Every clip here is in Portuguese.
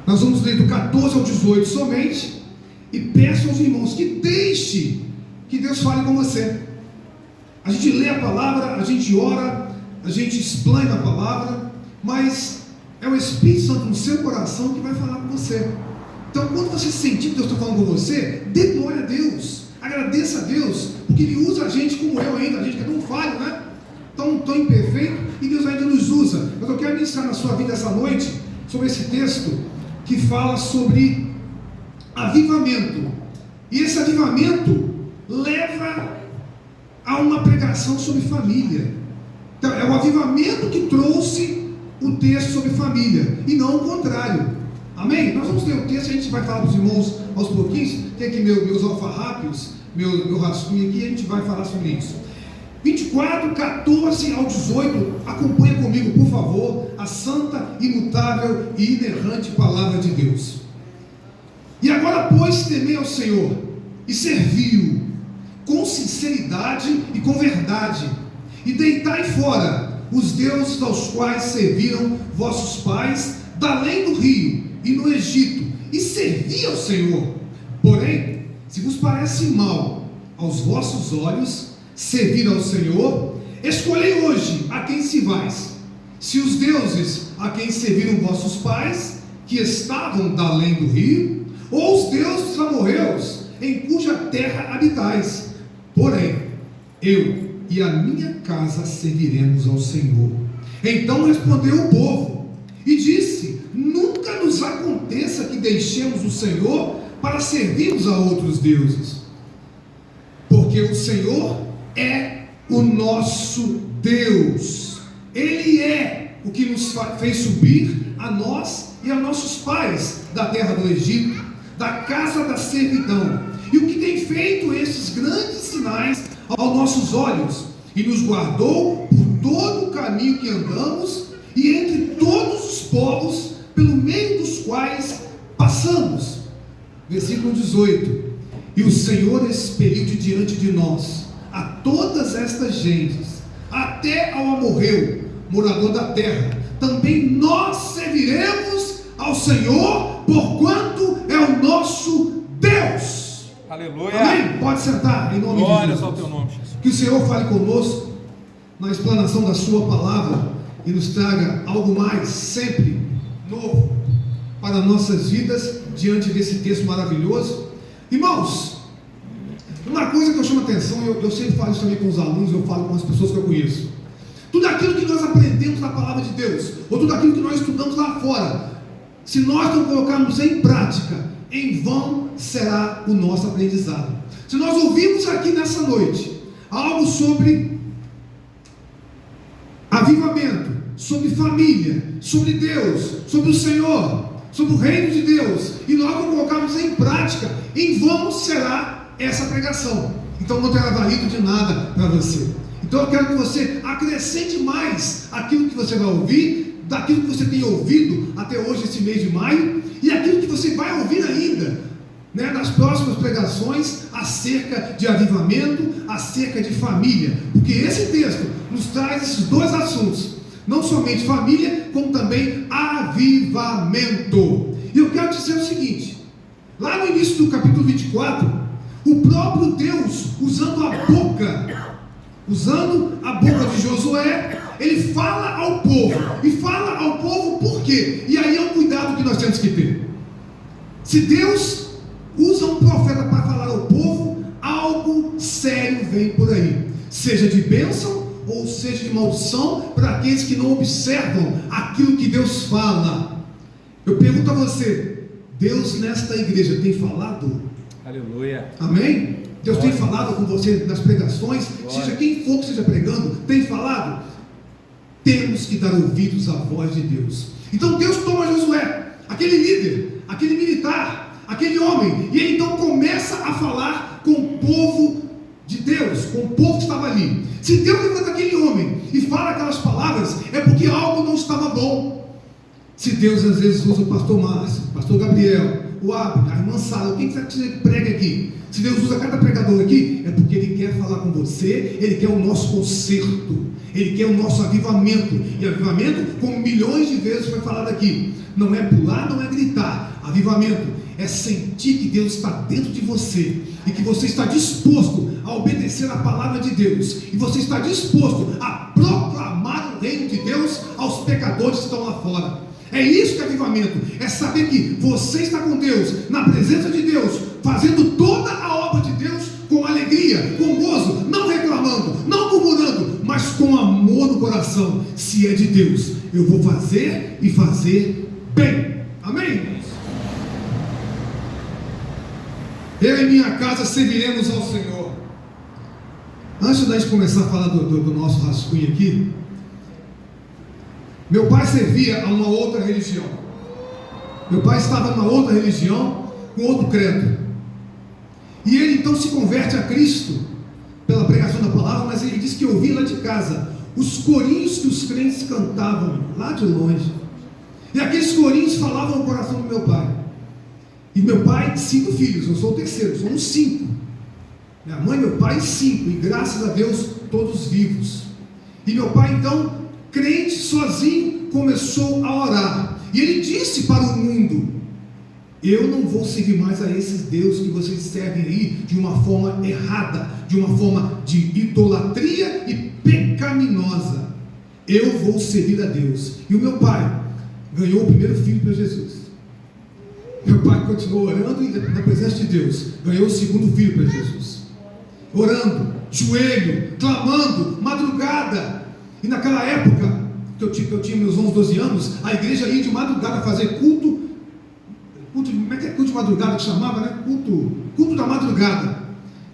Nós vamos ler do 14 ao 18 somente, e peço aos irmãos que deixe que Deus fale com você. A gente lê a palavra, a gente ora, a gente explana a palavra, mas é o Espírito Santo no seu coração que vai falar com você. Então, quando você sentir que Deus está falando com você, dê glória a Deus, agradeça a Deus, porque Ele usa a gente como eu ainda, a gente que é tão falho, né? Tão imperfeito, e Deus ainda nos usa. Mas eu quero ministrar na sua vida essa noite sobre esse texto que fala sobre avivamento. E esse avivamento leva a uma pregação sobre família. Então, é o avivamento que trouxe o texto sobre família, e não o contrário. Amém? Nós vamos ler o texto, a gente vai falar para os irmãos aos pouquinhos. Tem aqui meus alfarrápios, meu rascunho aqui, e a gente vai falar sobre isso. 24, 14 ao 18, acompanha comigo, por favor, a santa, imutável e inerrante palavra de Deus. E agora, pois, temei ao Senhor e servi-o com sinceridade e com verdade, e deitai fora os deuses aos quais serviram vossos pais, da além do rio e no Egito, e servi ao Senhor. Porém, se vos parece mal aos vossos olhos servir ao Senhor, escolhei hoje a quem servais: se os deuses a quem serviram vossos pais, que estavam da além do rio, ou os deuses amorreus, em cuja terra habitais. Porém, eu e a minha casa serviremos ao Senhor. Então respondeu o povo e disse: nunca nos aconteça que deixemos o Senhor para servirmos a outros deuses, porque o Senhor é o nosso Deus. Ele é o que nos fez subir a nós e a nossos pais da terra do Egito, da casa da servidão, e o que tem feito esses grandes sinais aos nossos olhos, e nos guardou por todo o caminho que andamos, e entre todos os povos pelo meio dos quais passamos. Versículo 18: e o Senhor expeliu de diante de nós a todas estas gentes, até ao amorreu, morador da terra. Também nós serviremos ao Senhor, porquanto é o nosso Deus. Aleluia. Amém? Pode sentar, em nome de Jesus. Glórias ao teu nome, Jesus. Que o Senhor fale conosco na explanação da sua palavra e nos traga algo mais, sempre novo, para nossas vidas, diante desse texto maravilhoso. Irmãos, uma coisa que eu chamo a atenção, eu sempre falo isso também com os alunos, eu falo com as pessoas que eu conheço: tudo aquilo que nós aprendemos na palavra de Deus, ou tudo aquilo que nós estudamos lá fora, se nós não colocarmos em prática, em vão será o nosso aprendizado. Se nós ouvirmos aqui nessa noite algo sobre avivamento, sobre família, sobre Deus, sobre o Senhor, sobre o reino de Deus, e nós não colocarmos em prática, em vão será essa pregação. Então não terá valido de nada para você. Então eu quero que você acrescente mais aquilo que você vai ouvir, daquilo que você tem ouvido até hoje, esse mês de maio, e aquilo que você vai ouvir ainda, né, nas próximas pregações, acerca de avivamento, acerca de família, porque esse texto nos traz esses dois assuntos, não somente família, como também avivamento. E eu quero dizer o seguinte: lá no início do capítulo 24, o próprio Deus, usando a boca de Josué, ele fala ao povo, e fala ao povo por quê? E aí é um cuidado que nós temos que ter. Se Deus usa um profeta para falar ao povo, algo sério vem por aí, seja de bênção ou seja de maldição, para aqueles que não observam aquilo que Deus fala. Eu pergunto a você: Deus nesta igreja tem falado? Aleluia. Amém? Deus tem falado com você nas pregações, seja quem for que esteja pregando, tem falado? Temos que dar ouvidos à voz de Deus. Então Deus toma Josué, aquele líder, aquele militar, aquele homem, e ele então começa a falar com o povo de Deus, com o povo que estava ali. Se Deus levanta aquele homem e fala aquelas palavras, é porque algo não estava bom. Se Deus às vezes usa o pastor Márcio, o pastor Gabriel, o Abner, a irmã Sara, quem que você prega aqui? Se Deus usa cada pregador aqui, é porque Ele quer falar com você, Ele quer o nosso conserto, Ele quer o nosso avivamento. E avivamento, como milhões de vezes foi falado aqui, não é pular, não é gritar, Avivamento é sentir que Deus está dentro de você e que você está disposto a obedecer a palavra de Deus, e você está disposto a proclamar o reino de Deus aos pecadores que estão lá fora. É isso que é avivamento, é saber que você está com Deus, na presença de Deus, fazendo toda a obra de Deus com alegria, com gozo, não reclamando, não murmurando, mas com amor no coração. Se é de Deus, eu vou fazer e fazer bem. Amém? Eu e minha casa serviremos ao Senhor. Antes da gente começar a falar do nosso rascunho aqui, meu pai servia a uma outra religião. Meu pai estava numa outra religião, com outro credo. E ele então se converte a Cristo pela pregação da palavra, mas ele diz que ouvia lá de casa os corinhos que os crentes cantavam lá de longe. E aqueles corinhos falavam no coração do meu pai. E meu pai, 5 filhos, eu sou o terceiro, somos 5. Minha mãe, meu pai, 5, e graças a Deus, todos vivos. E meu pai então, crente, sozinho, começou a orar. E ele disse para o mundo: eu não vou servir mais a esses deuses que vocês servem aí de uma forma errada, de uma forma de idolatria e pecaminosa. Eu vou servir a Deus. E o meu pai ganhou o primeiro filho para Jesus. Meu pai continuou orando e na presença de Deus ganhou o segundo filho para Jesus. Orando, joelho, clamando, madrugada. E naquela época que eu tinha meus 11, 12 anos, a igreja ia de madrugada fazer culto. Como é que é culto de madrugada que chamava, né? Culto da madrugada.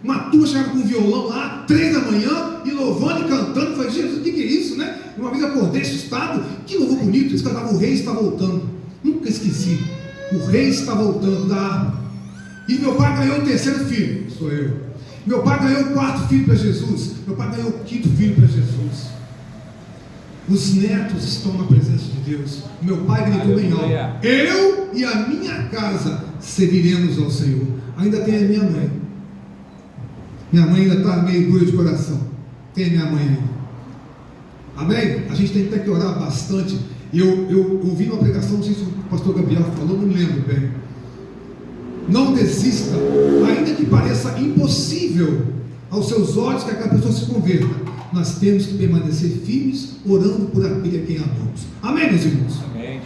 Uma turma chegava com um violão lá, 3 da manhã, e louvando e cantando. Eu falei: Jesus, o que é isso, né? E uma vez acordei assustado. Que louvor bonito, eles cantavam: o rei está voltando. Nunca esqueci. O rei está voltando da árvore. E meu pai ganhou o terceiro filho, sou eu. Meu pai ganhou o 4º filho para Jesus. Meu pai ganhou o 5º filho para Jesus. Os netos estão na presença de Deus. Meu pai gritou bem alto: eu e a minha casa serviremos ao Senhor. Ainda tem a minha mãe. Minha mãe ainda está meio dura de coração. Tem a minha mãe ainda. Amém? A gente tem que ter que orar bastante. Eu ouvi uma pregação, não sei se o pastor Gabriel falou, não lembro bem. Não desista, ainda que pareça impossível aos seus olhos que aquela pessoa se converta. Nós temos que permanecer firmes, orando por aquele a quem amamos. Amém, meus irmãos? Amém.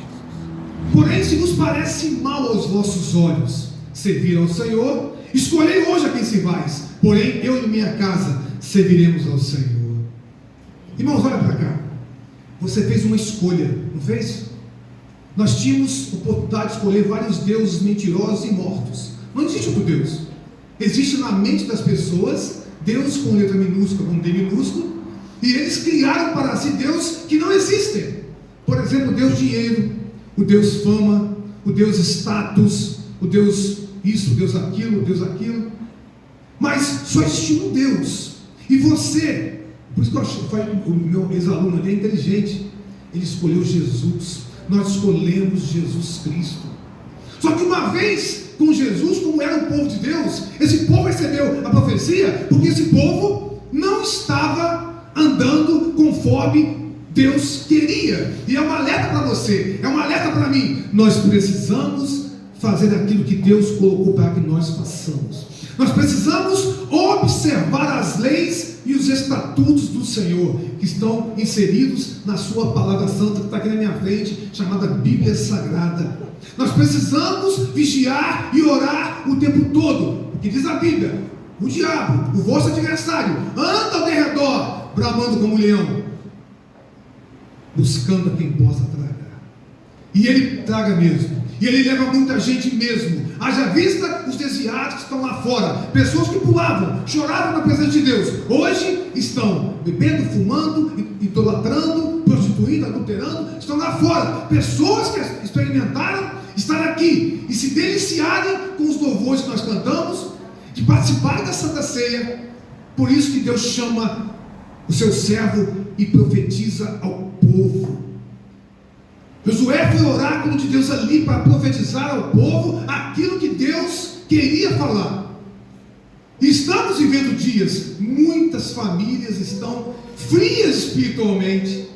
Porém, se nos parece mal aos vossos olhos servir ao Senhor, escolhei hoje a quem servais. Porém, eu e minha casa serviremos ao Senhor. Irmãos, olha para cá. Você fez uma escolha, não fez? Nós tínhamos oportunidade de escolher vários deuses mentirosos e mortos. Não existe outro Deus. Existe na mente das pessoas Deus com letra minúscula, com D minúsculo, e eles criaram para si Deus que não existem. Por exemplo, o Deus dinheiro, o Deus fama, o Deus status, o Deus isso, o Deus aquilo, o Deus aquilo. Mas só existe um Deus. E você, por isso que o meu ex-aluno ali é inteligente, ele escolheu Jesus. Nós escolhemos Jesus Cristo. Só que uma vez com Jesus, como era o povo de Deus, esse povo recebeu a profecia, porque esse povo não estava andando conforme Deus queria. E é um alerta para você, é um alerta para mim. Nós precisamos fazer aquilo que Deus colocou para que nós façamos. Nós precisamos observar as leis e os estatutos do Senhor, que estão inseridos na sua palavra santa, que está aqui na minha frente, chamada Bíblia Sagrada. Nós precisamos vigiar e orar o tempo todo, porque diz a Bíblia: o diabo, o vosso adversário, anda ao derredor, bramando como leão, buscando a quem possa tragar. E ele traga mesmo. E ele leva muita gente mesmo. Haja vista os desviados que estão lá fora, pessoas que pulavam, choravam na presença de Deus, hoje estão bebendo, fumando, idolatrando, prostituindo, adulterando, estão lá fora. Pessoas que experimentaram estar aqui e se deliciarem com os louvores que nós cantamos, de participar da Santa Ceia. Por isso que Deus chama o seu servo e profetiza ao povo. Josué foi o oráculo de Deus ali para profetizar ao povo aquilo que Deus queria falar. E estamos vivendo dias, muitas famílias estão frias espiritualmente.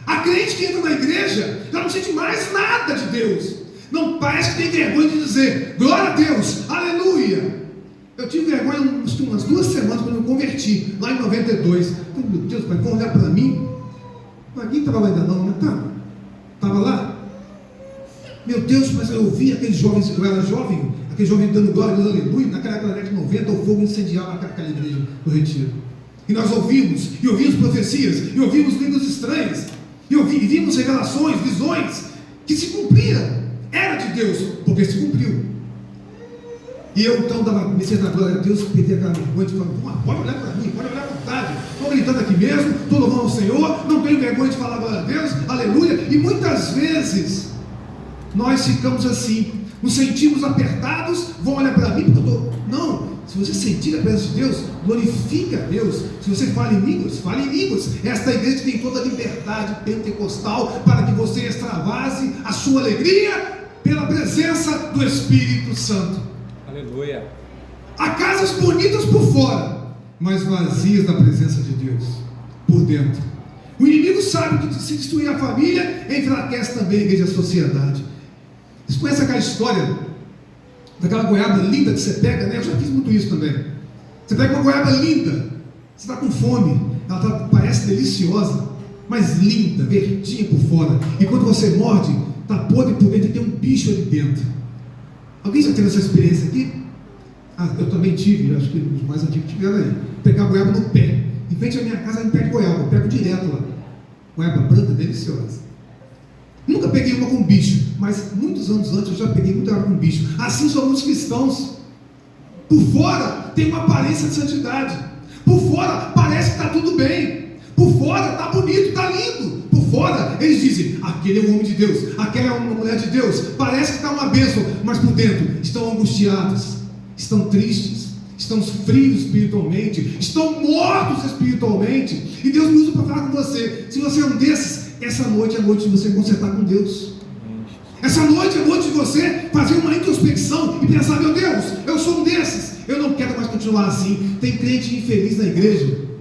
A crente que entra na igreja já não sente mais nada de Deus. Não parece que tem vergonha de dizer glória a Deus, aleluia. Eu tive vergonha umas 2 semanas quando eu me converti, lá em 92. Meu Deus, pai, vão olhar para mim? Ninguém estava lá ainda não, né? Estava lá? Meu Deus, mas eu ouvi aqueles jovens, eu era jovem, aquele jovem dando glória a Deus, aleluia. Naquela década de 90, o fogo incendiava aquela igreja do Retiro. E nós ouvimos profecias, e ouvimos línguas estranhas, e vimos revelações, visões, que se cumpriam. Era de Deus, porque se cumpriu. E eu então comecei a dar glória a Deus, perdi aquela vergonha de falar, pode olhar para mim, pode olhar à vontade. Estou gritando aqui mesmo, estou louvando ao Senhor, não tenho vergonha de falar glória a Deus, aleluia. E muitas vezes nós ficamos assim, nos sentimos apertados, vão olhar para mim, porque eu estou. Não, se você sentir a presença de Deus, glorifique a Deus. Se você fala em línguas, fale em línguas. Esta igreja tem toda a liberdade pentecostal para que você extravase a sua alegria pela presença do Espírito Santo. Aleluia. Há casas bonitas por fora, mas vazias da presença de Deus por dentro. O inimigo sabe que se destruir a família, enfraquece também a igreja e a sociedade. Vocês conhecem aquela história daquela goiaba linda que você pega, né? Eu já fiz muito isso também. Você pega uma goiaba linda, você está com fome, ela parece deliciosa, mas linda, verdinha por fora, e quando você morde, está podre por dentro e tem um bicho ali dentro. Alguém já teve essa experiência aqui? Eu também tive, acho que os mais antigos tiveram aí. Pegar goiaba no pé. Em frente à minha casa, em pé de goiaba, eu pego direto lá. Goiaba branca, deliciosa. Nunca peguei uma com bicho, mas muitos anos antes eu já peguei muita goiaba com bicho. Assim são muitos cristãos. Por fora tem uma aparência de santidade. Por fora parece que está tudo bem. Por fora está bonito, está lindo. Por fora eles dizem, aquele é um homem de Deus, aquela é uma mulher de Deus, parece que está uma bênção, mas por dentro estão angustiados, estão tristes, estão frios espiritualmente, estão mortos espiritualmente. E Deus me usa para falar com você. Se você é um desses, essa noite é a noite de você consertar com Deus. Essa noite é a noite de você fazer uma introspecção e pensar, meu Deus, eu sou um desses, eu não quero mais continuar assim. Tem crente infeliz na igreja,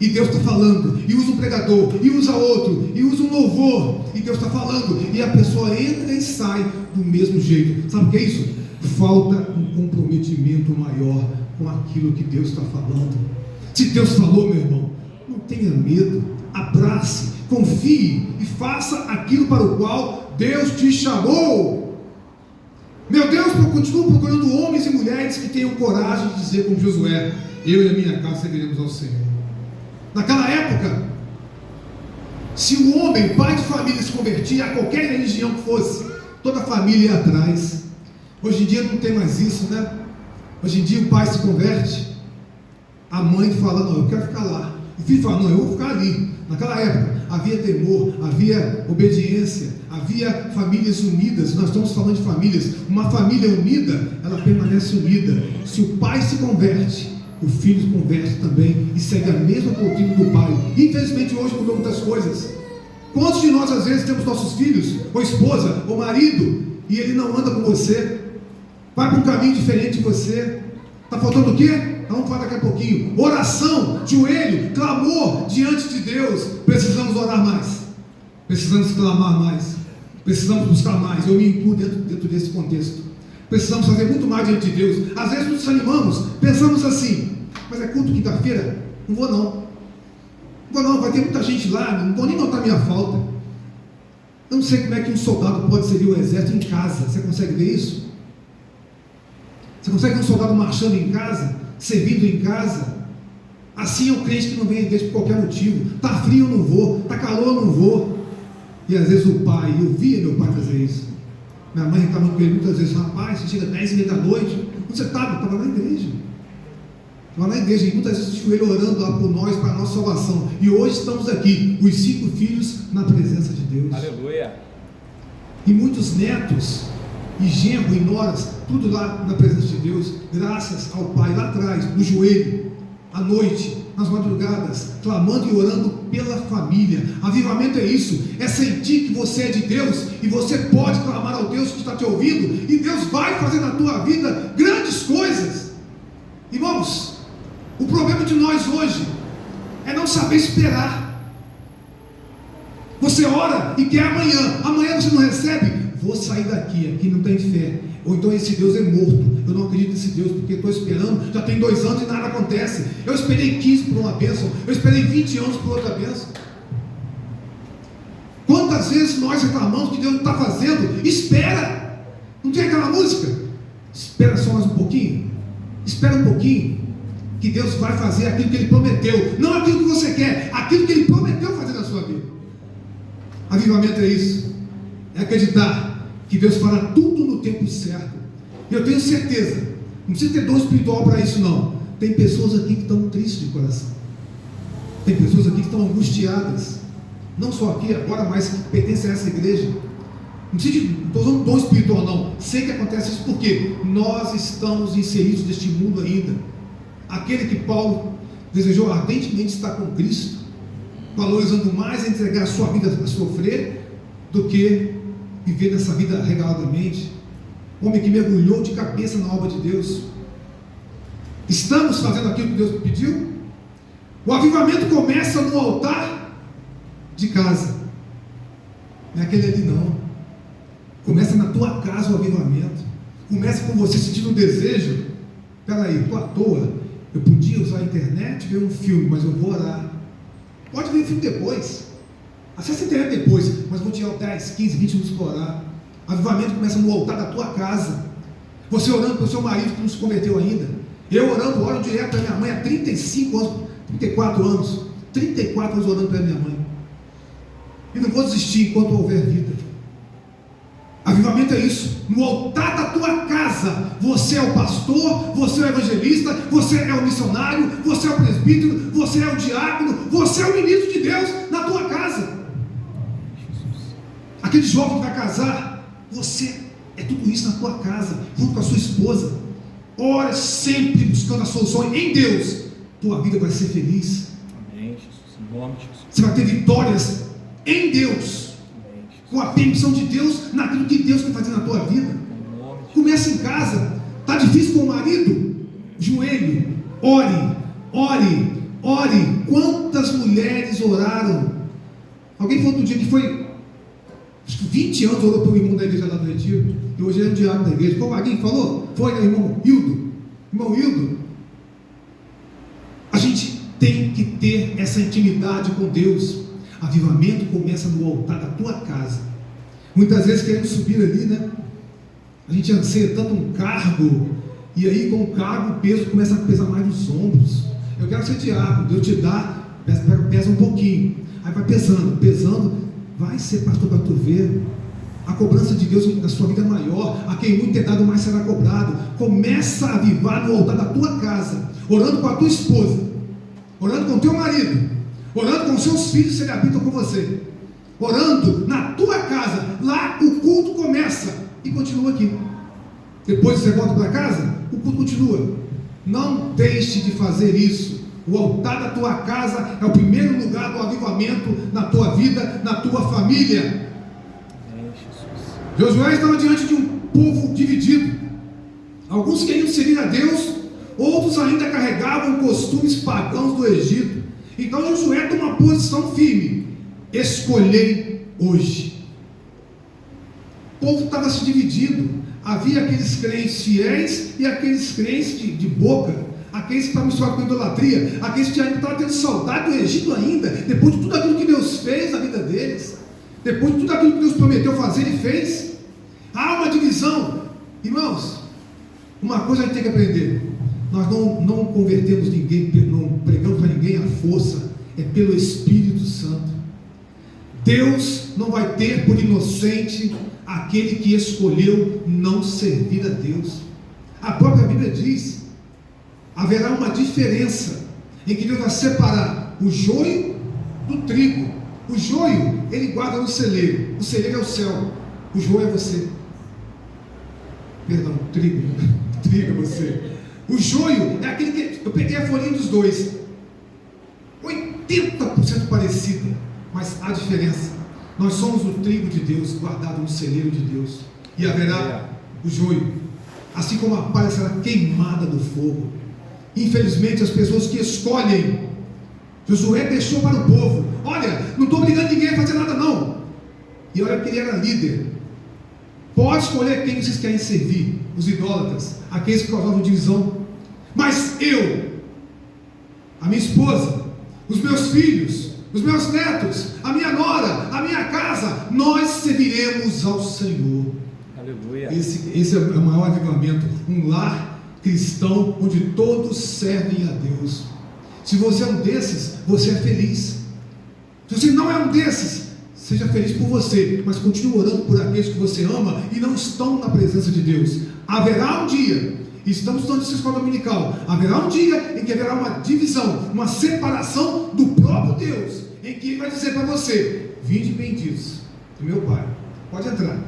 e Deus está falando, e usa um pregador, e usa outro, e usa um louvor, e Deus está falando, e a pessoa entra e sai do mesmo jeito. Sabe o que é isso? Falta um comprometimento maior com aquilo que Deus está falando. Se Deus falou, meu irmão, não tenha medo, abrace, confie e faça aquilo para o qual Deus te chamou. Meu Deus, eu continuo procurando homens e mulheres que tenham coragem de dizer como Josué, eu e a minha casa serviremos ao Senhor. Naquela época, se o homem, pai de família, se convertia a qualquer religião que fosse, toda a família ia atrás. Hoje em dia não tem mais isso, né? Hoje em dia o pai se converte, a mãe fala, não, eu quero ficar lá. O filho fala, não, eu vou ficar ali. Naquela época havia temor, havia obediência, havia famílias unidas. Nós estamos falando de famílias. Uma família unida, ela permanece unida. Se o pai se converte, o filho se converte também e segue a mesma doutrina do pai. Infelizmente hoje mudou muitas coisas. Quantos de nós às vezes temos nossos filhos, ou esposa, ou marido, e ele não anda com você, vai para um caminho diferente de você? Está faltando o quê? Vamos falar daqui a pouquinho. Oração, joelho, clamor diante de Deus. Precisamos orar mais, precisamos clamar mais, precisamos buscar mais. Eu me incluo dentro desse contexto. Precisamos fazer muito mais diante de Deus. Às vezes nos desanimamos, pensamos assim, mas é culto quinta-feira? Não vou não, vai ter muita gente lá, não vou nem notar minha falta. Eu não sei como é que um soldado pode servir o exército em casa. Você consegue ver isso? Você consegue ver um soldado marchando em casa, servindo em casa? Assim é o crente que não vem à igreja por qualquer motivo. Está frio, eu não vou, está calor, eu não vou. E às vezes o pai, eu via meu pai fazer isso. Minha mãe reclamava com ele muitas vezes, rapaz, você chega 10h30 da noite, onde você estava? Estava na igreja. Estava na igreja, e muitas vezes de joelho orando lá por nós, para a nossa salvação. E hoje estamos aqui, os 5 filhos na presença de Deus. Aleluia. E muitos netos, e genro, e noras, tudo lá na presença de Deus, graças ao Pai lá atrás, no joelho, à noite, nas madrugadas, clamando e orando pela família. Avivamento é isso, é sentir que você é de Deus, e você pode clamar ao Deus que está te ouvindo, e Deus vai fazer na tua vida grandes coisas. Irmãos, o problema de nós hoje é não saber esperar. Você ora e quer amanhã você não recebe, vou sair daqui, aqui não tem fé, ou então esse Deus é morto, eu não acredito nesse Deus, porque estou esperando, já tem 2 anos e nada acontece. Eu esperei 15 por uma bênção, eu esperei 20 anos por outra bênção. Quantas vezes nós reclamamos que Deus não está fazendo? Espera! Não tem aquela música? Espera só mais um pouquinho, espera um pouquinho, que Deus vai fazer aquilo que Ele prometeu, não aquilo que você quer, aquilo que Ele prometeu fazer na sua vida. Avivamento é isso, é acreditar que Deus fará tudo no tempo certo. E eu tenho certeza, não precisa ter dom espiritual para isso não. Tem pessoas aqui que estão tristes de coração, tem pessoas aqui que estão angustiadas, não só aqui agora, mas que pertencem a essa igreja. Não estou usando dom espiritual não, sei que acontece isso porque nós estamos inseridos neste mundo ainda. Aquele que Paulo desejou ardentemente estar com Cristo, valorizando mais entregar a sua vida a sofrer do que viver nessa vida regaladamente. Homem que mergulhou de cabeça na obra de Deus. Estamos fazendo aquilo que Deus pediu? O avivamento começa no altar de casa, não é aquele ali não. Começa na tua casa o avivamento. Começa com você sentindo um desejo. Peraí, estou à toa, eu podia usar a internet, ver um filme, mas eu vou orar. Pode ver o filme depois, acessa a internet depois, mas vou tirar 10, 15, 20 minutos para orar. Avivamento começa no altar da tua casa. Você orando para o seu marido que não se converteu ainda. Eu orando, oro direto para minha mãe há 35 anos, 34 anos, 34 anos orando para minha mãe. E não vou desistir enquanto houver vida. Avivamento é isso, no altar da tua casa. Você é o pastor, você é o evangelista, você é o missionário, você é o presbítero, você é o diácono, você é o ministro de Deus na tua casa. Aquele jovem que vai casar, você é tudo isso na tua casa, junto com a sua esposa. Ore sempre buscando a solução em Deus, tua vida vai ser feliz. Amém, Jesus, em nome de Jesus. Você vai ter vitórias em Deus, com a permissão de Deus, naquilo que Deus quer fazer na tua vida. Começa em casa. Está difícil com o marido? Joelho, ore, ore, ore. Quantas mulheres oraram? Alguém falou outro dia que foi, acho que 20 anos orou pelo irmão da igreja lá do Retiro, e hoje ele é um diácono da igreja. Foi alguém que falou? Foi, né, irmão Hildo? Irmão Hildo? A gente tem que ter essa intimidade com Deus. Avivamento começa no altar da tua casa. Muitas vezes queremos subir ali, né? A gente anseia tanto um cargo, e aí com o cargo o peso começa a pesar mais nos ombros. Eu quero ser diácono, Deus te dá, pesa um pouquinho, aí vai pesando, pesando, vai ser pastor para tu ver. A cobrança de Deus na sua vida é maior. A quem muito é dado, mais será cobrado. Começa a avivar no altar da tua casa, orando com a tua esposa, orando com o teu marido, orando com os seus filhos, se ele habitam com você, orando na tua casa. Lá o culto começa e continua aqui. Depois você volta para casa, o culto continua. Não deixe de fazer isso. O altar da tua casa é o primeiro lugar do avivamento na tua vida, na tua família. Josué estava diante de um povo dividido. Alguns queriam servir a Deus, outros ainda carregavam costumes pagãos do Egito. Então Josué toma uma posição firme: escolhei hoje. O povo estava se dividindo. Havia aqueles crentes fiéis e aqueles crentes de boca, aqueles que estavam misturados com idolatria, aqueles que ainda estavam tendo saudade do Egito ainda, depois de tudo aquilo que Deus fez na vida deles, depois de tudo aquilo que Deus prometeu fazer e fez. Há uma divisão. Irmãos, uma coisa a gente tem que aprender: nós não convertemos ninguém, não pregamos para ninguém à força, é pelo Espírito Santo. Deus não vai ter por inocente aquele que escolheu não servir a Deus. A própria Bíblia diz: haverá uma diferença em que Deus vai separar o joio do trigo. O joio ele guarda no celeiro, o celeiro é o céu, o joio é você. Perdão, trigo é você. O joio é aquele que, eu peguei a folhinha dos dois, 80% parecida, mas há diferença. Nós somos o trigo de Deus, guardado no celeiro de Deus, e haverá o joio, assim como a palha será queimada no fogo. Infelizmente as pessoas que escolhem, Josué deixou para o povo: olha, não estou obrigando ninguém a fazer nada não. E olha que ele era líder, Pode escolher quem vocês querem servir, os idólatras, aqueles que causavam divisão. Mas eu, a minha esposa, os meus filhos, os meus netos, a minha nora, a minha casa, nós serviremos ao Senhor. Aleluia. Esse é o maior avivamento, um lar cristão onde todos servem a Deus. Se você é um desses, você é feliz. Se você não é um desses, seja feliz por você, mas continue orando por aqueles que você ama e não estão na presença de Deus. Haverá um dia, estamos estudando essa escola dominical, haverá um dia em que haverá uma divisão, uma separação do próprio Deus, em que Ele vai dizer para você: vinde benditos do meu Pai, pode entrar.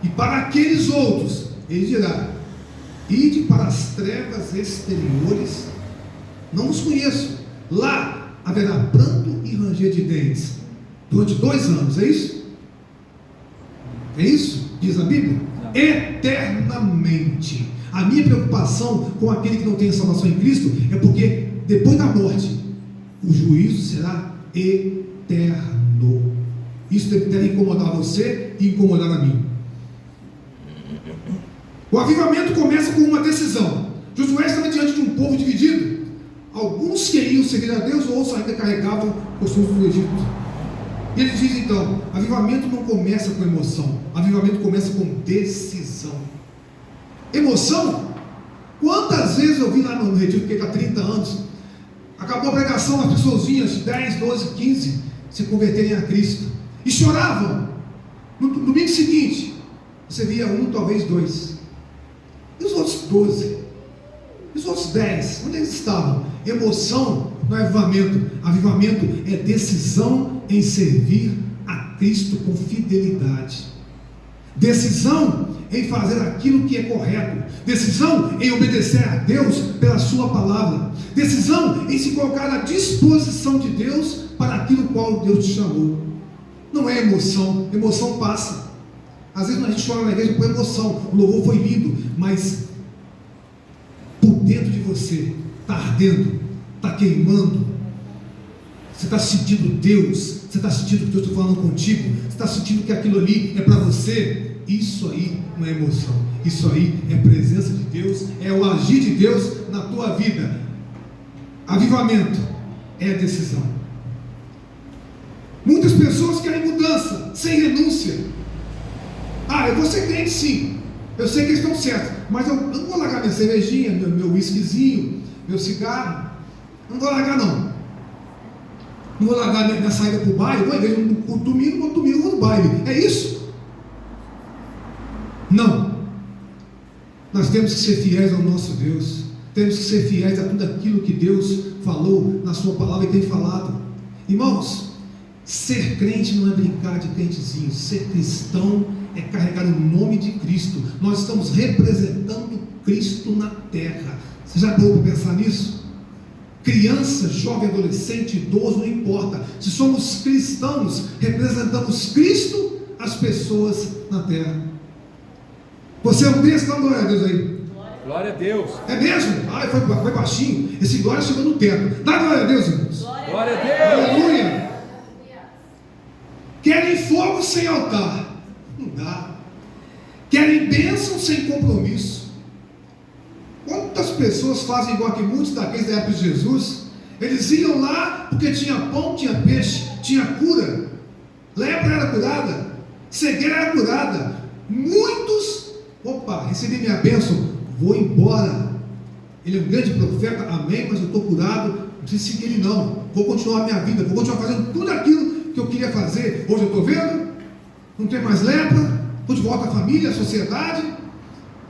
E para aqueles outros, Ele dirá: ide para as trevas exteriores, não os conheço. Lá haverá pranto e ranger de dentes durante 2 anos, é isso? É isso? Diz a Bíblia? Não. Eternamente. A minha preocupação com aquele que não tem salvação em Cristo é porque depois da morte o juízo será eterno. Isso deve incomodar você e incomodar a mim. O avivamento começa com uma decisão. Josué estava diante de um povo dividido. Alguns queriam seguir a Deus, outros ainda carregavam costumes do Egito. E ele diz então: avivamento não começa com emoção, avivamento começa com decisão. Emoção? Quantas vezes eu vi lá no retiro, que há 30 anos, acabou a pregação, as pessoas vinham, 10, 12, 15, se converterem a Cristo, e choravam. No domingo seguinte, você via 1, talvez 2, e os outros 12, e os outros 10, onde eles estavam? Emoção não é avivamento. Avivamento é decisão em servir a Cristo com fidelidade, decisão em fazer aquilo que é correto, decisão em obedecer a Deus pela sua palavra, decisão em se colocar à disposição de Deus para aquilo qual Deus te chamou. Não é emoção, emoção passa. Às vezes a gente chora na igreja por emoção, o louvor foi lindo, mas por dentro de você está ardendo, está queimando. Você está sentindo Deus, você está sentindo que Deus está falando contigo, você está sentindo que aquilo ali é para você. Isso aí não é emoção, isso aí é presença de Deus, é o agir de Deus na tua vida. Avivamento é decisão. Muitas pessoas querem mudança sem renúncia. Eu vou ser crente sim, eu sei que eles estão certos, mas eu não vou largar minha cervejinha, meu whiskyzinho, meu cigarro, não vou largar não. Não vou largar minha saída para o baile, vou igreja no domingo, eu vou no baile. É isso? Não. Nós temos que ser fiéis ao nosso Deus. Temos que ser fiéis a tudo aquilo que Deus falou na sua palavra e tem falado. Irmãos, ser crente não é brincar de crentezinho. Ser cristão é carregar o nome de Cristo. Nós estamos representando Cristo na terra. Você já parou para pensar nisso? Criança, jovem, adolescente, idoso, não importa. Se somos cristãos, representamos Cristo às pessoas na terra. Você é um desses? Dá glória a Deus aí. Glória a Deus. É mesmo? Foi baixinho. Esse glória chegou no teto. Dá glória a Deus, irmãos. Glória a Deus. Aleluia. Querem fogo sem altar? Não dá. Querem bênção sem compromisso? Quantas pessoas fazem igual que muitos daqueles da época de Jesus? Eles iam lá porque tinha pão, tinha peixe, tinha cura. Lepra era curada, cegueira era curada. Muitos, recebi minha bênção, vou embora. Ele é um grande profeta, amém, mas eu estou curado, não preciso seguir ele não. Vou continuar a minha vida, vou continuar fazendo tudo aquilo que eu queria fazer. Hoje eu estou vendo, não tem mais lepra, estou de volta à família, à sociedade.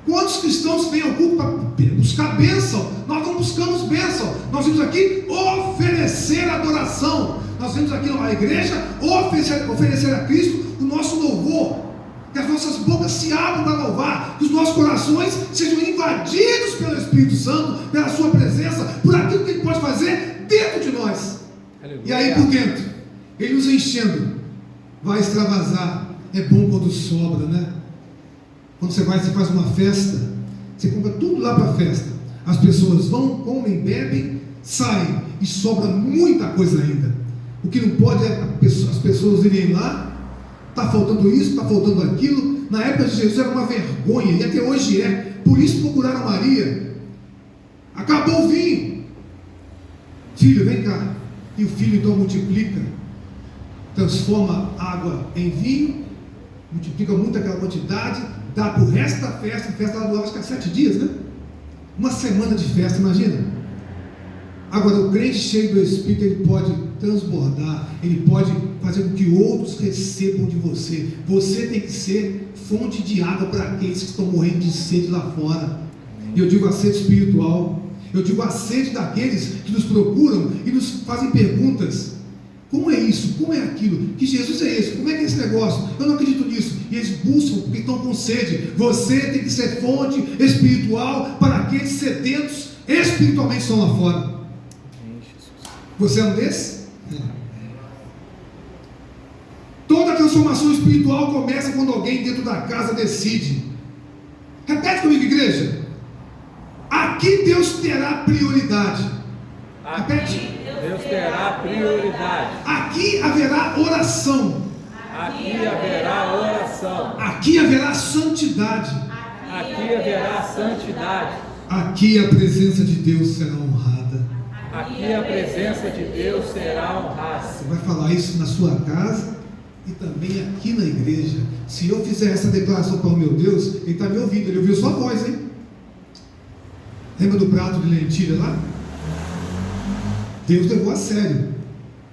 Quantos cristãos vêm ao culto para buscar bênção? Nós não buscamos bênção, nós vimos aqui oferecer adoração. Nós vimos aqui na igreja oferecer a Cristo o nosso louvor, que as nossas bocas se abram para louvar, que os nossos corações sejam invadidos pelo Espírito Santo, pela sua presença, por aquilo que Ele pode fazer dentro de nós. Aleluia. E aí por dentro, Ele nos enchendo, vai extravasar. É bom quando sobra, né? Quando você faz uma festa, você compra tudo lá para a festa, as pessoas vão, comem, bebem, saem, e sobra muita coisa ainda. O que não pode é as pessoas irem lá, está faltando isso, está faltando aquilo, na época de Jesus era uma vergonha, e até hoje é. Por isso procuraram Maria. Acabou o vinho. Filho, vem cá. E o filho então multiplica, transforma água em vinho, multiplica muito aquela quantidade, dá para o resto da festa. A festa durava acho que 7 dias, né? Uma semana de festa, imagina. Agora, o crente cheio do Espírito, ele pode transbordar, ele pode fazer com que outros recebam de você. Você tem que ser fonte de água para aqueles que estão morrendo de sede lá fora. E eu digo a sede espiritual, eu digo a sede daqueles que nos procuram e nos fazem perguntas. Como é isso? Como é aquilo? Que Jesus é esse? Como é que é esse negócio? Eu não acredito nisso. E eles buscam porque estão com sede. Você tem que ser fonte espiritual para aqueles sedentos espiritualmente estão lá fora. Você é um desses? Toda transformação espiritual começa quando alguém dentro da casa decide. Repete comigo, igreja. Aqui Deus terá prioridade. Repete. Deus terá prioridade. Aqui haverá oração. Aqui haverá oração. Aqui haverá santidade. Aqui haverá santidade. Aqui a presença de Deus será honrada. Aqui a presença de Deus será honrada. Você vai falar isso na sua casa e também aqui na igreja. Se eu fizer essa declaração para o meu Deus, Ele está me ouvindo. Ele ouviu sua voz, hein? Lembra do prato de lentilha lá? Deus levou a sério.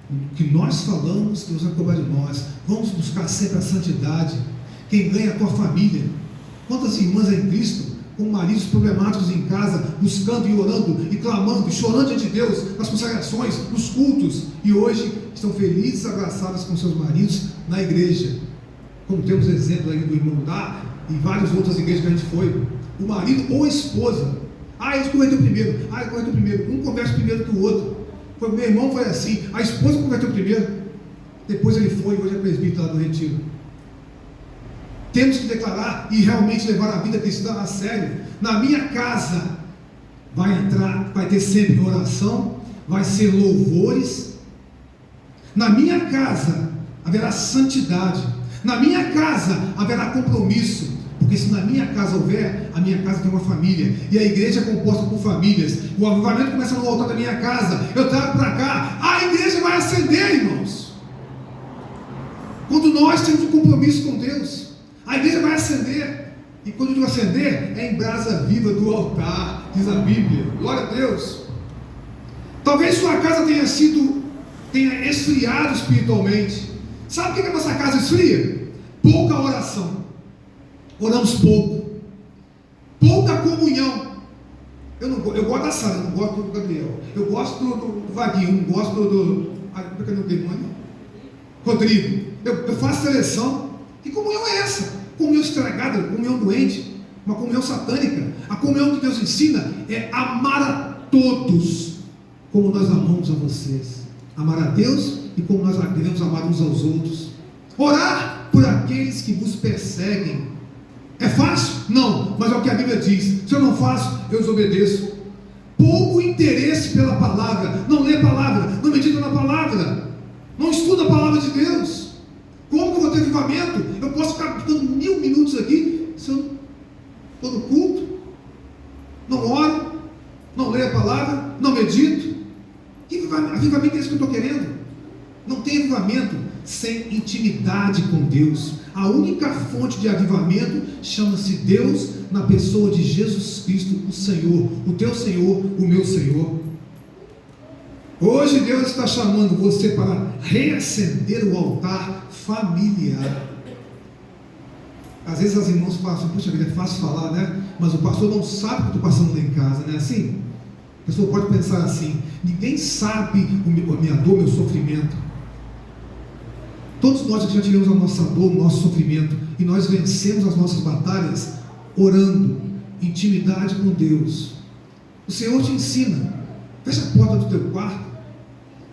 O que nós falamos, Deus vai cobrar de nós. Vamos buscar sempre a santidade. Quem ganha é a tua família. Quantas irmãs em Cristo, com maridos problemáticos em casa, buscando e orando e clamando e chorando diante de Deus, nas consagrações, nos cultos, e hoje estão felizes, abraçadas com seus maridos na igreja. Como temos exemplo aí do irmão Dá e várias outras igrejas que a gente foi. O marido ou a esposa. Ele converteu primeiro. Ele converteu primeiro. Um converte primeiro que o outro. Meu irmão foi assim. A esposa converteu primeiro. Depois ele foi, hoje é presbítero lá do Retiro. Temos que declarar e realmente levar a vida cristã a sério. Na minha casa vai ter sempre oração, vai ser louvores. Na minha casa haverá santidade. Na minha casa haverá compromisso. Porque se na minha casa houver, a minha casa tem uma família. E a igreja é composta por famílias. O avivamento começa no altar da minha casa. Eu trago para cá. A igreja vai acender, irmãos. Quando nós temos um compromisso com Deus, a igreja vai acender. E quando eu digo acender, é em brasa viva do altar, diz a Bíblia. Glória a Deus. Talvez sua casa tenha esfriado espiritualmente. Sabe o que a nossa casa esfria? Pouca oração. Oramos pouco. Pouca comunhão. Eu gosto da Sara, não gosto do Gabriel. Eu gosto do Vaguinho, não gosto do porque eu não tenho nome. Rodrigo. Eu faço seleção. Que comunhão é essa? Comunhão estragada, comunhão doente, uma comunhão satânica. A comunhão que Deus ensina é amar a todos como nós amamos a vocês. Amar a Deus e como nós devemos amar uns aos outros. Orar por aqueles que vos perseguem. É fácil? Não, mas é o que a Bíblia diz. Se eu não faço, eu desobedeço. Pouco interesse pela palavra. Não lê a palavra, não medita na palavra, não estuda a palavra de Deus. Como que eu vou ter avivamento? Eu posso ficar ficando 1000 minutos aqui, se eu estou no culto, não oro, não leio a palavra, não medito. Que avivamento é esse que eu estou querendo? Não tem avivamento sem intimidade com Deus. A única fonte de avivamento chama-se Deus, na pessoa de Jesus Cristo, o Senhor, o teu Senhor, o meu Senhor. Hoje Deus está chamando você para reacender o altar familiar. Às vezes as irmãs falam assim: puxa vida, é fácil falar, né? Mas o pastor não sabe o que eu estou passando lá em casa, não é assim? A pessoa pode pensar assim: ninguém sabe a minha dor, meu sofrimento. Todos nós já tivemos a nossa dor, o nosso sofrimento, e nós vencemos as nossas batalhas orando, intimidade com Deus. O Senhor te ensina. Fecha a porta do teu quarto.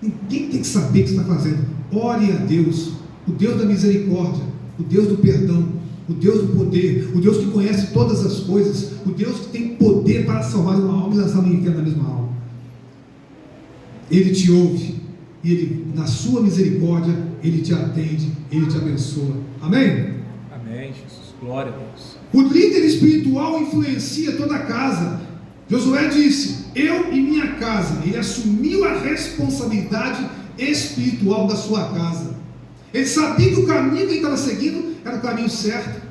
Ninguém tem que saber o que você está fazendo. Ore a Deus, o Deus da misericórdia, o Deus do perdão, o Deus do poder, o Deus que conhece todas as coisas, o Deus que tem poder para salvar uma alma e lançar no inferno a mesma alma. Ele te ouve e Ele, na sua misericórdia, Ele te atende, Ele te abençoa. Amém? Amém, Jesus. Glória a Deus. O líder espiritual influencia toda a casa. Josué disse: eu e minha casa. Ele assumiu a responsabilidade espiritual da sua casa. Ele sabia que o caminho que ele estava seguindo era o caminho certo.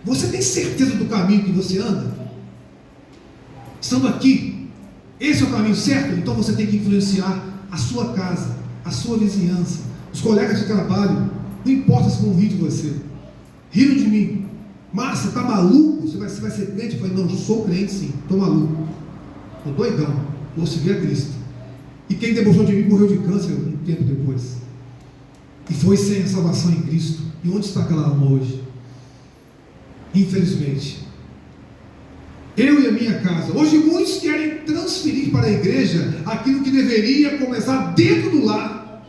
Você tem certeza do caminho que você anda? Estando aqui, esse é o caminho certo? Então você tem que influenciar a sua casa, a sua vizinhança, os colegas de trabalho. Não importa se vão rir de você. Riram de mim. Márcia, está maluco? Você vai ser crente? Eu falei: não, eu sou crente sim, estou maluco, estou doidão, vou seguir a Cristo. E quem debochou de mim morreu de câncer um tempo depois, e foi sem a salvação em Cristo. E onde está aquela alma hoje? Infelizmente, eu e a minha casa. Hoje muitos querem transferir para a igreja aquilo que deveria começar dentro do lar.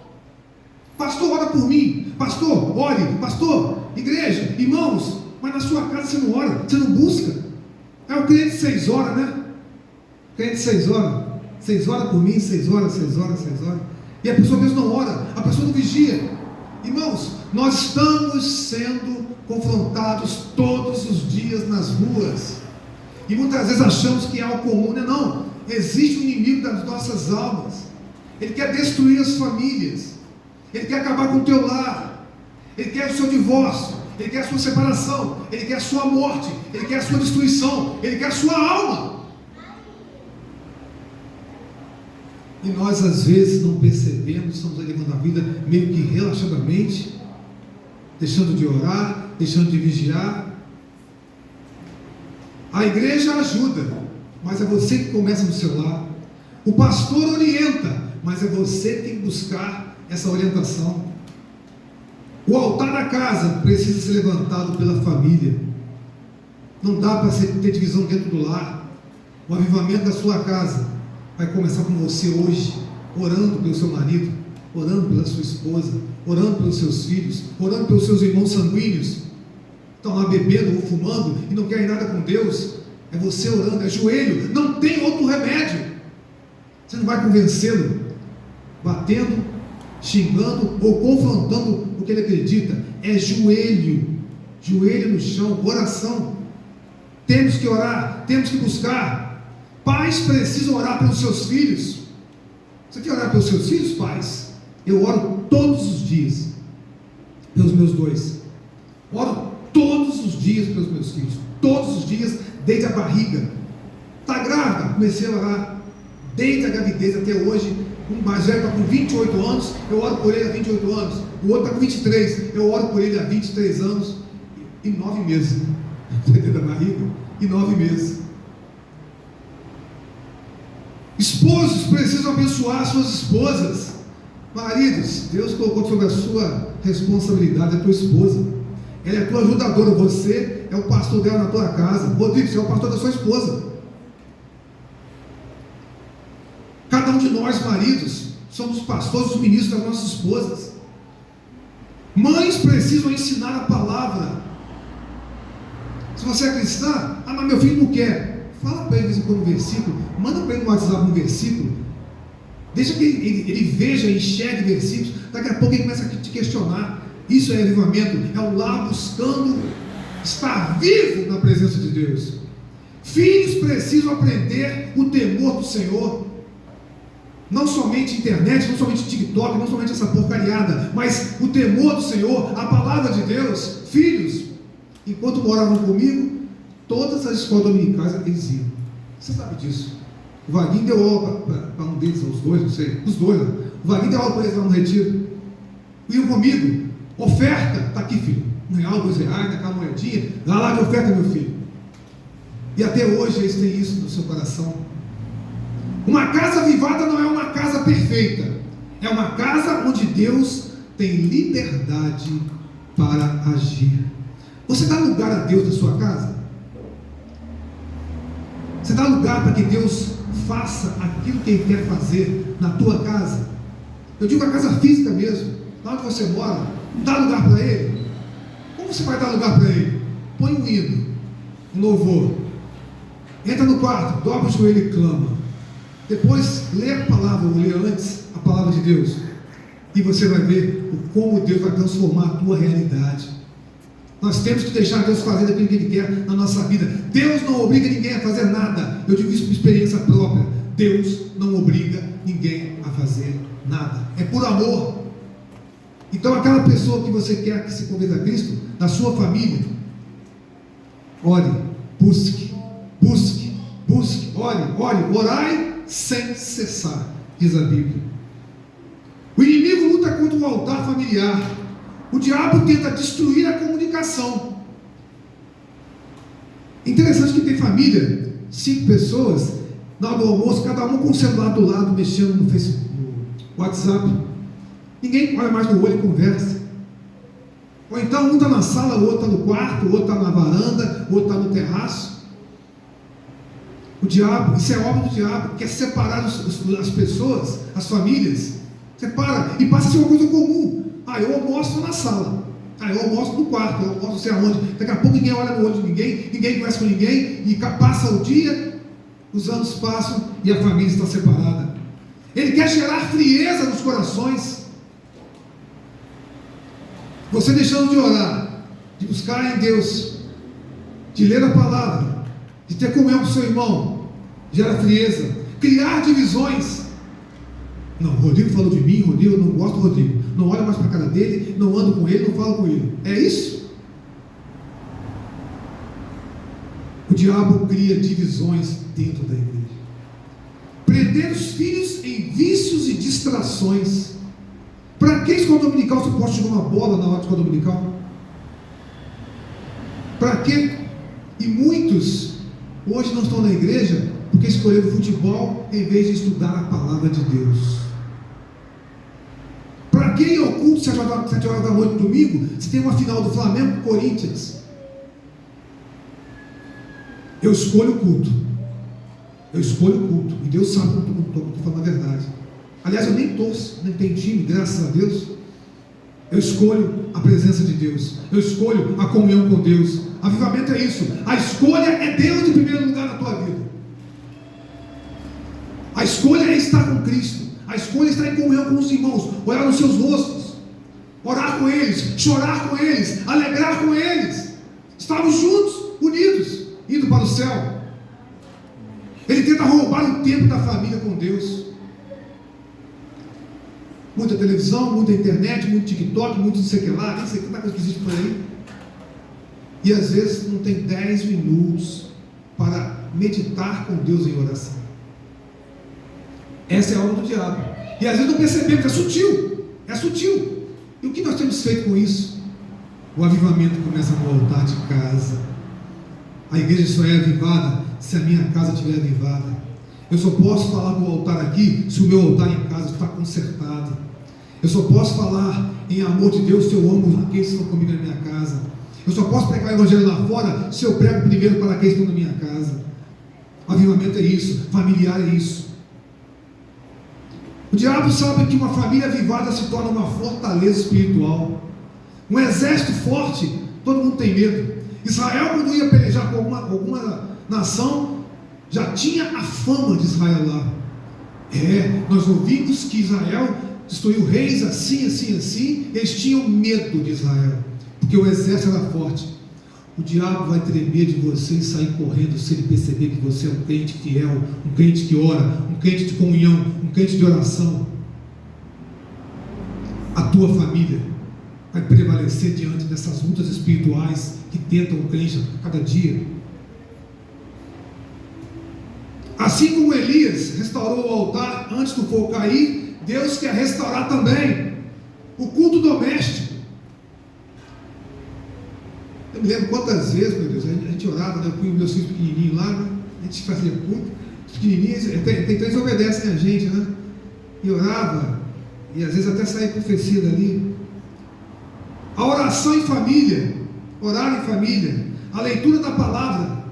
Pastor, ora por mim. Pastor, ore. Pastor, igreja, irmãos. Mas na sua casa você não ora, você não busca. É o crente 6 horas, né? Crente 6 horas. 6 horas por mim, 6 horas, 6 horas, 6 horas. E a pessoa mesmo não ora, a pessoa não vigia. Irmãos, nós estamos sendo confrontados todos os dias nas ruas. E muitas vezes achamos que é algo comum, né? Não. Existe um inimigo das nossas almas. Ele quer destruir as famílias. Ele quer acabar com o teu lar. Ele quer o seu divórcio. Ele quer a sua separação. Ele quer a sua morte. Ele quer a sua destruição. Ele quer a sua alma. E nós às vezes não percebemos, estamos aí levando a vida meio que relaxadamente, deixando de orar, deixando de vigiar. A igreja ajuda, mas é você que começa no seu lar. O pastor orienta, mas é você que tem que buscar essa orientação. O altar da casa precisa ser levantado pela família. Não dá para ter divisão dentro do lar. O avivamento da sua casa vai começar com você hoje, orando pelo seu marido, orando pela sua esposa, orando pelos seus filhos, orando pelos seus irmãos sanguíneos. Estão lá bebendo ou fumando e não querem nada com Deus. É você orando, é joelho, não tem outro remédio. Você não vai convencê-lo batendo, xingando ou confrontando o que ele acredita. É joelho, joelho no chão, oração. Temos que orar, temos que buscar. Pais precisam orar pelos seus filhos. Você quer orar pelos seus filhos, pais? Eu oro todos os dias pelos meus 2. Oro todos os dias pelos meus filhos. Todos os dias, desde a barriga. Está grávida? Comecei a orar. Desde a gravidez até hoje. Um mais velho está com 28 anos. Eu oro por ele há 28 anos. O outro está com 23. Eu oro por ele há 23 anos. E 9 meses. Dentro da barriga. E 9 meses. Esposos precisam abençoar suas esposas. Maridos, Deus colocou sobre a sua responsabilidade a tua esposa. Ela é a tua ajudadora. Você é o pastor dela na tua casa. Rodrigo, você é o pastor da sua esposa. Cada um de nós, maridos, somos pastores, os ministros das nossas esposas. Mães precisam ensinar a palavra. Se você é cristã, mas meu filho não quer. Fala para ele de vez em quando um versículo, manda para ele no WhatsApp um versículo, deixa que ele veja, enxergue versículos. Daqui a pouco ele começa a te questionar. Isso é avivamento, é o lar buscando estar vivo na presença de Deus. Filhos precisam aprender o temor do Senhor. Não somente internet, não somente TikTok, não somente essa porcariada, mas o temor do Senhor, a palavra de Deus. Filhos, enquanto moravam comigo, todas as escolas dominicais eles iam. Você sabe disso. O Vaguinho deu aula para um deles, os dois, não sei, os dois lá. O Vaguinho deu aula para eles lá no retiro. Iam comigo. Oferta, está aqui, filho. R$1, R$2, aquela moedinha. Lá de oferta, meu filho. E até hoje eles têm isso no seu coração. Uma casa avivada não é uma casa perfeita. É uma casa onde Deus tem liberdade para agir. Você dá lugar a Deus na sua casa? Você dá lugar para que Deus faça aquilo que Ele quer fazer na tua casa? Eu digo a casa física mesmo, lá onde você mora. Não dá lugar para Ele? Como você vai dar lugar para Ele? Põe um hino, um louvor. Entra no quarto, dobra o joelho e clama. Depois lê a palavra, ou lê antes a palavra de Deus. E você vai ver como Deus vai transformar a tua realidade. Nós temos que deixar Deus fazer aquilo que Ele quer na nossa vida. Deus não obriga ninguém a fazer nada. Eu digo isso por experiência própria. Deus não obriga ninguém a fazer nada. É por amor. Então aquela pessoa que você quer que se converta a Cristo, na sua família, ore, busque, ore, orai sem cessar, diz a Bíblia. O inimigo luta contra o altar familiar. O diabo tenta destruir a comunicação. Interessante que tem família, 5 pessoas, na hora do almoço, cada um com o celular do lado, mexendo no Facebook, no WhatsApp. Ninguém olha mais no olho e conversa. Ou então um está na sala, o outro está no quarto, o outro está na varanda, o outro está no terraço. O diabo, isso é obra do diabo, quer separar as pessoas, as famílias. Separa e passa a ser uma coisa comum. Eu almoço na sala, eu almoço no quarto, eu almoço não sei aonde. Daqui a pouco ninguém olha no olho de ninguém conversa com ninguém, e passa o dia, os anos passam e a família está separada. Ele quer gerar frieza nos corações. Você deixando de orar, de buscar em Deus, de ler a palavra, de ter comunhão com seu irmão, gera frieza, criar divisões. Não, o Rodrigo falou de mim, Rodrigo, eu não gosto do Rodrigo, não olho mais para a cara dele, não ando com ele, não falo com ele. É isso? O diabo cria divisões dentro da igreja. Prender os filhos em vícios e distrações. Para que escola dominical você pode jogar uma bola na hora de escola dominical? Para que? E muitos hoje não estão na igreja porque escolheram futebol em vez de estudar a palavra de Deus. Para que ir ao culto 7 horas da noite no domingo, se tem uma final do Flamengo com Corinthians? Eu escolho o culto. E Deus sabe que eu estou falando a verdade. Aliás, eu nem torço, nem tenho time, graças a Deus. Eu escolho a presença de Deus. Eu escolho a comunhão com Deus. Avivamento é isso. A escolha é Deus em primeiro lugar na tua vida. A escolha é estar com Cristo. A escolha é estar em comunhão com os irmãos, olhar nos seus rostos, orar com eles, chorar com eles, alegrar com eles. Estamos juntos, unidos, indo para o céu. Ele tenta roubar o tempo da família com Deus. Muita televisão, muita internet, muito TikTok, muito não sei o que lá, nem sei tanta coisa que existe por aí. E às vezes não tem 10 minutos para meditar com Deus em oração. Essa é a obra do diabo. E às vezes não percebemos, é sutil. E o que nós temos feito com isso? O avivamento começa no altar de casa. A igreja só é avivada se a minha casa estiver avivada. Eu só posso falar do altar aqui se o meu altar em casa está consertado. Eu só posso falar em amor de Deus se eu amo aqueles que estão comigo na minha casa. Eu só posso pregar o evangelho lá fora se eu prego primeiro para aqueles que estão na minha casa. O avivamento é isso, familiar é isso. O diabo sabe que uma família avivada se torna uma fortaleza espiritual. Um exército forte, todo mundo tem medo. Israel, quando ia pelejar com alguma nação, já tinha a fama de Israel lá. Nós ouvimos que Israel destruiu reis assim. Eles tinham medo de Israel, porque o exército era forte. O diabo vai tremer de você e sair correndo se ele perceber que você é um crente fiel, um crente que ora, um crente de comunhão, um crente de oração. A tua família vai prevalecer diante dessas lutas espirituais que tentam o crente a cada dia. Assim como Elias restaurou o altar antes do fogo cair, Deus quer restaurar também o culto doméstico. Eu me lembro quantas vezes, meu Deus, a gente orava, né? Eu punha meus filhos pequenininhos lá, né? A gente fazia culto, os pequenininhos, tem três obedecem a gente, né? E orava, e às vezes até saía profecia dali. A oração em família, orar em família, a leitura da palavra,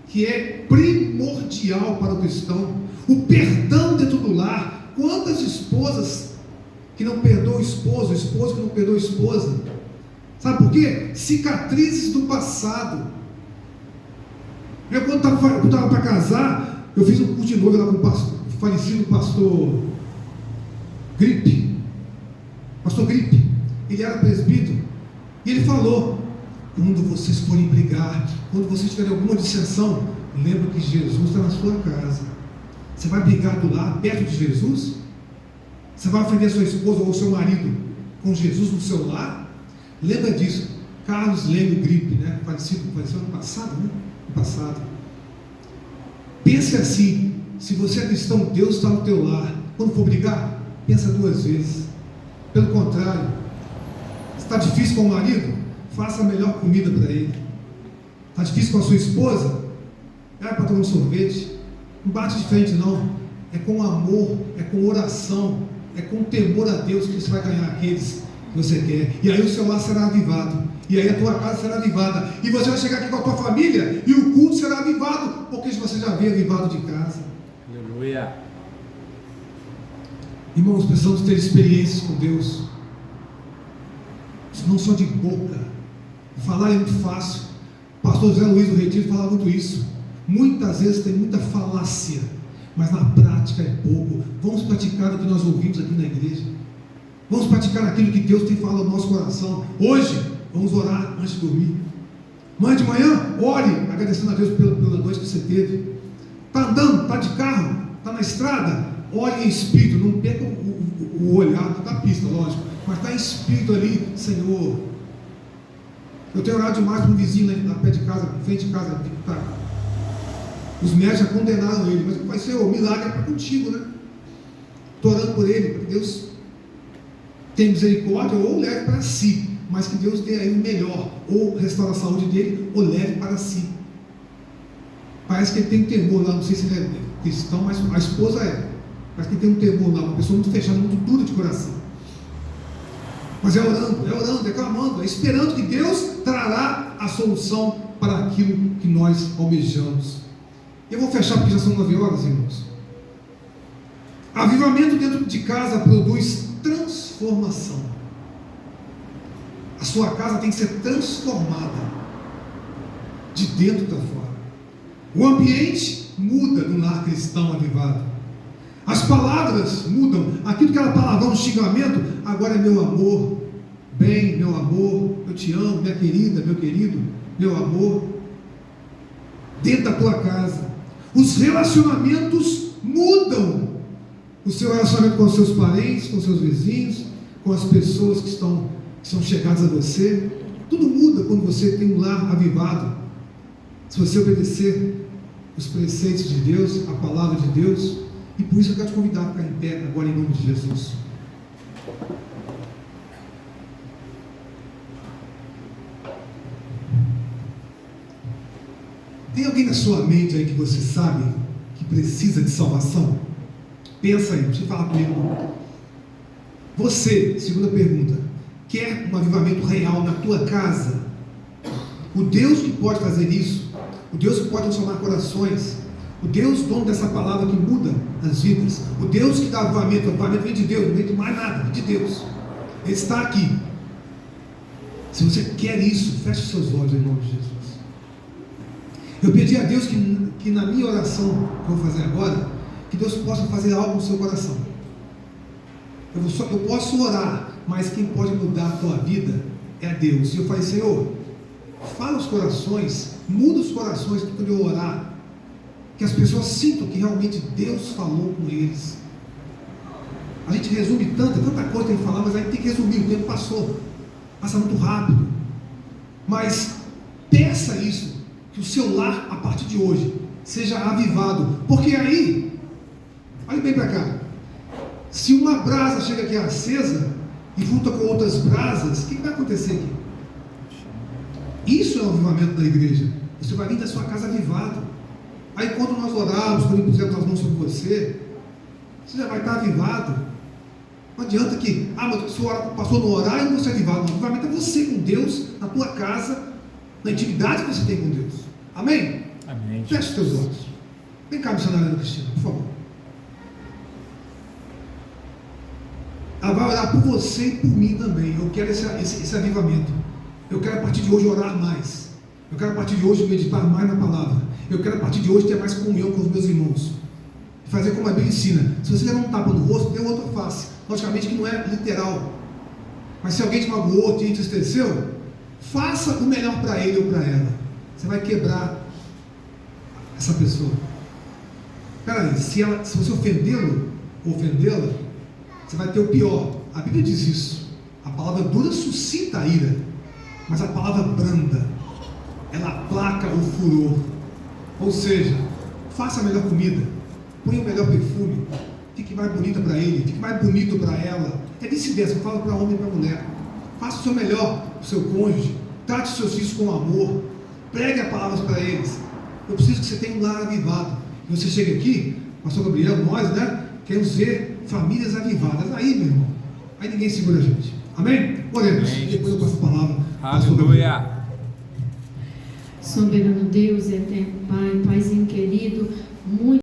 que é primordial para o cristão, o perdão dentro do lar. Quantas esposas que não perdoam o esposo que não perdoa a esposa? Sabe por quê? Cicatrizes do passado. Eu quando estava para casar, eu fiz um curso de noiva lá com o falecido pastor Gripe. Pastor Gripe, ele era presbítero, e ele falou: Quando vocês forem brigar, quando vocês tiverem alguma dissensão, lembra que Jesus está na sua casa. Você vai brigar do lado, perto de Jesus? Você vai ofender sua esposa ou seu marido com Jesus no seu lar? Lembra disso. Carlos Lênio Gripe, né? Faleceu ano passado, né? No passado. Pense assim: se você é cristão, Deus está no teu lar. Quando for brigar, pensa 2 vezes. Pelo contrário, está difícil com o marido? Faça a melhor comida para ele. Está difícil com a sua esposa? Para tomar um sorvete. Não bate de frente não. É com amor, é com oração, é com temor a Deus que você vai ganhar aqueles que você quer. E aí o seu lar será avivado. E aí a tua casa será avivada. E você vai chegar aqui com a tua família e o culto será avivado, porque você já veio avivado de casa. Aleluia. Irmãos, precisamos ter experiências com Deus. Não só de boca. Falar é muito fácil. O pastor José Luiz do Retiro falava muito isso. Muitas vezes tem muita falácia, mas na prática é pouco. Vamos praticar o que nós ouvimos aqui na igreja. Vamos praticar aquilo que Deus tem falado no nosso coração. Hoje, vamos orar antes de dormir. Amanhã de manhã, ore agradecendo a Deus pela noite que você teve. Está andando, está de carro, está na estrada, ore em espírito. Não perca o olhar, está na pista, lógico, mas está em espírito ali. Senhor, eu tenho orado demais para um vizinho na pé de casa, na frente de casa. Os médicos já condenaram ele, mas vai ser o milagre é para contigo, né? Estou orando por ele, para que Deus tenha misericórdia ou leve para si, mas que Deus dê aí o melhor, ou restaure a saúde dele, ou leve para si. Parece que ele tem temor lá, não sei se ele é cristão, mas a esposa é. Parece que ele tem um temor lá, uma pessoa muito fechada, muito dura de coração. Mas é orando, é clamando, é esperando que Deus trará a solução para aquilo que nós almejamos. Eu vou fechar porque já são 9 horas, irmãos. Avivamento dentro de casa produz transformação. A sua casa tem que ser transformada de dentro para fora. O ambiente muda no lar cristão avivado. As palavras mudam. Aquilo que era palavrão, um xingamento, agora é meu amor, bem, meu amor, eu te amo, minha querida, meu querido, meu amor. Dentro da tua casa. Os relacionamentos mudam. O seu relacionamento com os seus parentes, com os seus vizinhos, com as pessoas que são chegadas a você. Tudo muda quando você tem um lar avivado. Se você obedecer os preceitos de Deus, a palavra de Deus. E por isso eu quero te convidar a ficar em pé agora em nome de Jesus. Tem alguém na sua mente aí que você sabe que precisa de salvação? Pensa aí, deixa eu falar comigo. Você, segunda pergunta, quer um avivamento real na tua casa? O Deus que pode fazer isso, o Deus que pode transformar corações, o Deus dono dessa palavra que muda as vidas, o Deus que dá avivamento, o avivamento vem de Deus, não vem de mais nada, vem de Deus. Ele está aqui. Se você quer isso, feche os seus olhos em nome de Jesus. Eu pedi a Deus que na minha oração que eu vou fazer agora, que Deus possa fazer algo no seu coração. Eu posso orar, mas quem pode mudar a tua vida é Deus. E eu falei, Senhor, fala os corações, muda os corações quando eu orar, que as pessoas sintam que realmente Deus falou com eles. A gente resume tanta coisa tem que falar, mas aí tem que resumir, o tempo passa muito rápido. Mas peça isso, que o seu lar, a partir de hoje, seja avivado, porque aí, olha bem para cá, se uma brasa chega aqui acesa e junta com outras brasas, o que vai acontecer aqui? Isso é o avivamento da igreja. Você vai vir da sua casa avivado. Aí quando nós orarmos, quando pusermos as mãos sobre você já vai estar avivado. Não adianta que, mas se o pastor não orar, eu não vou ser avivado. Não, o avivamento é você com Deus, na tua casa, na intimidade que você tem com Deus. Amém? Amém. Feche os teus olhos. Vem cá, missionária Ana Cristina, por favor. Ela vai orar por você e por mim também. Eu quero esse avivamento. Eu quero a partir de hoje orar mais. Eu quero a partir de hoje meditar mais na palavra. Eu quero a partir de hoje ter mais comunhão com os meus irmãos. Fazer como a Bíblia ensina. Se você levar um tapa no rosto, dê outra face. Logicamente que não é literal. Mas se alguém te magoou, te entristeceu, Faça o melhor para ele ou para ela. Você vai quebrar essa pessoa. Peraí, se você ofendê-lo ou ofendê-la, você vai ter o pior. A Bíblia diz isso. A palavra dura suscita a ira, mas a palavra branda, ela aplaca o furor. Ou seja, faça a melhor comida, ponha o melhor perfume, fique mais bonita para ele, fique mais bonito para ela. É vice-versa, eu falo para homem e para mulher. Faça o seu melhor para o seu cônjuge, trate os seus filhos com amor, pregue a palavra para eles. Eu preciso que você tenha um lar avivado. E você chega aqui, pastor Gabriel, nós, queremos ver famílias avivadas. Aí, meu irmão, aí ninguém segura a gente. Amém? Oremos. Depois eu passo a palavra. Aleluia. Soberano Deus, eterno Pai, Paizinho querido, muito